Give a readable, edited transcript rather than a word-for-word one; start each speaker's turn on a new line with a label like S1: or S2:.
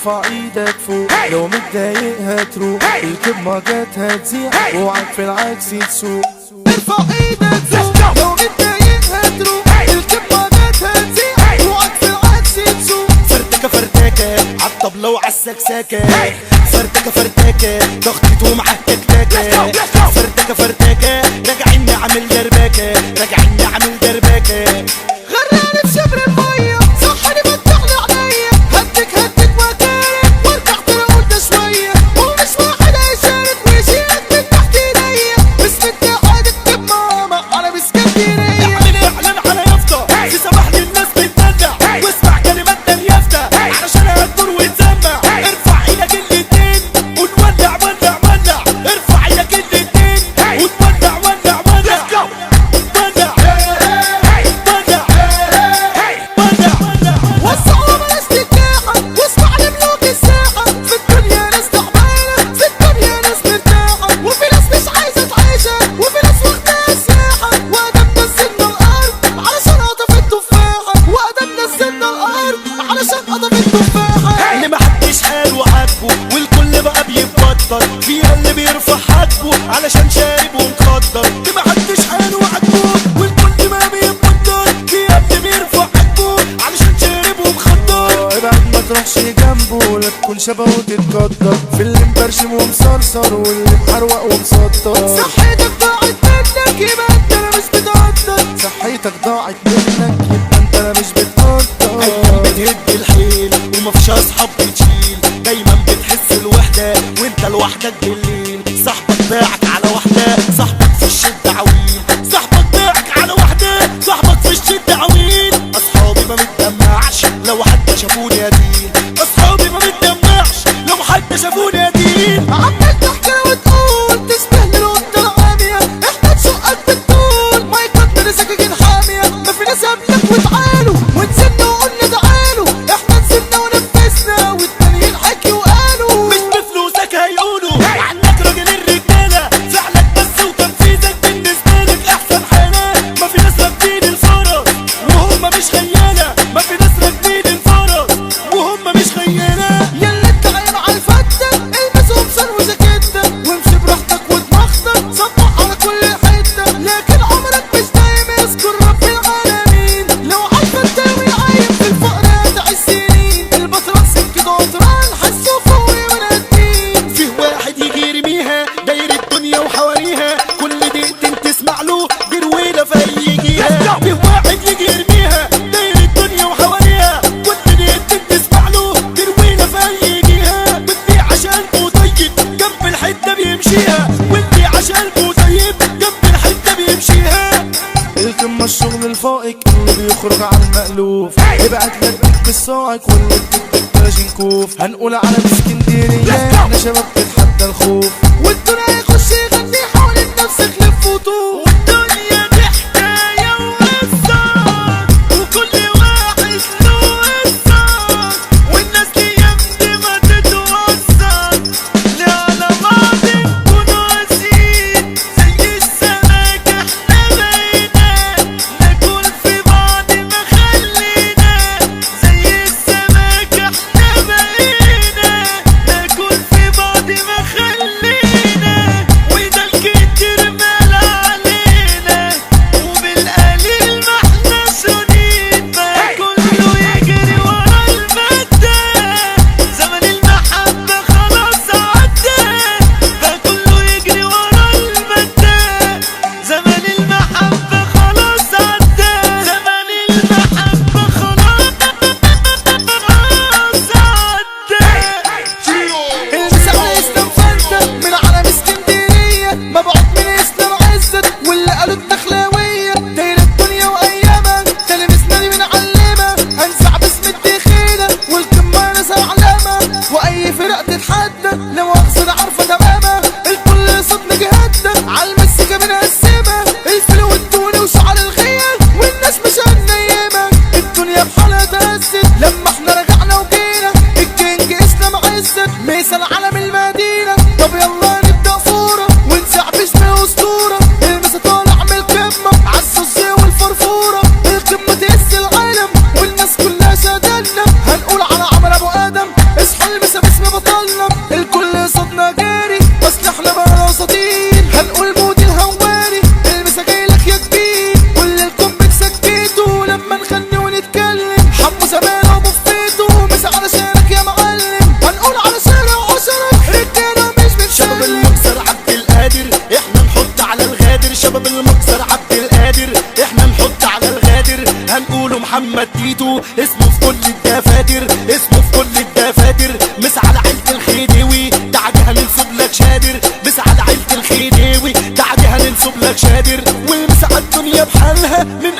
S1: ارفع ايدك فوق لو متضايق هتروح الكلمة جت هتزيح اوعك في العكس تسوق. ارفع ايدك فوق لو متضايق هتروح الكلمة جت هتزيح اوعك في العكس تسوق.
S2: فرتكة فرتكة عالطبلة وعالسكسكة فرتكة فرتكة ضغطته معاه تكتكة فرتكة فرتكة راجعين نعمل دربكة راجعين نعمل دربكة.
S1: غرقاني في شبر المية صحني فتحلي عليا هدك مكانك وارجع ترى قلت شوية ومش واحد هيشارك ويشيلك من تحت ايديا باسم اتحاد اكتب ماما على باسكندرية.
S2: اعلن على يافطة في صباح للناس بتدلع واسمع كلمات اليافطة علشان هتدور وتسمع. ارفع ايدك الاتنين ونولع ولع ولع ارفع ايدك الاتنين ونولع ولع ولع
S1: وسعوا بلاش تتلاحق واسمع لملوك الساحة في الدنيا ناس تعبانة في الدنيا ناس مرتاحة وفي ناس مش عايزة تعيشها وفي ناس واخداها سياحة وادم نزلنا الارض علشان قطف التفاحة وادم نزلنا الارض علشان قطف التفاحة.
S2: اللي محدش قال وعاتبه والكل بقى بيتبطل فيها اللي بيرفع حاجبه علشان شارب ومخدر. اللي محدش قال وعاتبه والكل بقى بيتبطل فيها اللي بيرفع حاجبه علشان شارب ومخدر.
S1: ابعد ما تروحش جنبه لا تكون شبهه وتتقدر في اللي مبرشم ومصرصر واللي محروق ومسطر. صحتك ضاعت منك يبقى انت لا مش بتقدر صحتك ضاعت منك يبقى انت لا مش بتقدر.
S2: ايام بتهد الحيل ومفيش اصحاب بتشيل دايما بتحس الوحدة وانت لوحدك بالليل. صاحبك باعك على واحدة صاحبك في الشدة عويل صاحبك باعك على واحدة صاحبك في الشدة عويل. اصحابي ما متدمعش لو حد شافوني ادين اصحابي ما متدمعش لو حد شافوني ادين.
S1: عمال تحكي وتقول تشبه للقطة العامية احنا تشقك بالطول ما يقدر سكاكين حامية ما في ناس قبلك وتعالوا ونزلنا وقلنا تعالوا احنا نزلنا ونفذنا والتانيين حكي وقالوا
S2: مش بفلوسك هيقولوا عنك راجل الرجالة فعلك بس وتنفيذك بالنسبة لك احسن حالة. ما في ناس راكبين الفرس وهم مش خيالة ما في ناس راكبين الفرس وهم مش خيالة.
S1: يلا انت عين على الفتة البس قمصان وجاكيتة وامشي براحتك ودماغتك صبح على كل حتة لكن عمرك مش دايم يذكر رب العالمين. لو عارفة التاوي عايم في الفقر هتعيش سنين البطران سكة قطران حسوا فوق ونادين.
S2: فيه واحد يجي يرميها داير الدنيا وحواليها كل دقيقتين تسمع له جرويلة في يجيها. فيه واحد يجي يرميها داير الدنيا وحواليها كل دقيقتين تسمع له جرويلة في يجيها. واللي عشان طيب جنب الحتة بيمشيها واللي عشان طيب جنب الحتة بيمشيها.
S1: الكلمة الشغل الفائق اللي بيخرج عن المألوف ابعت لك بيك الصاعق واللي بتكتب جنكوف. هنقول على اسكندرية احنا شباب تتحدى الخوف والدنيا يخش يغني حوالين نفسك لف وطوف.
S2: والدنيا دي حكاية وقصة وكل واحد له قصة والناس الايام دي ما تتوصل لا على بعض نكونوا قاسيين زي السمك احنا بقينا ناكل في بعض ما خلينا زي السمك احنا بقينا ناكل في بعض ما خلينا. محمد تيتو، اسمه في كل الدفاتر، اسمه في كل الدفاتر. مس على عيلة الخديوي تعالى هننصب لك شادر، مس على عيلة الخديوي تعالى هننصب لك شادر. والمس على الدنيا بحالها من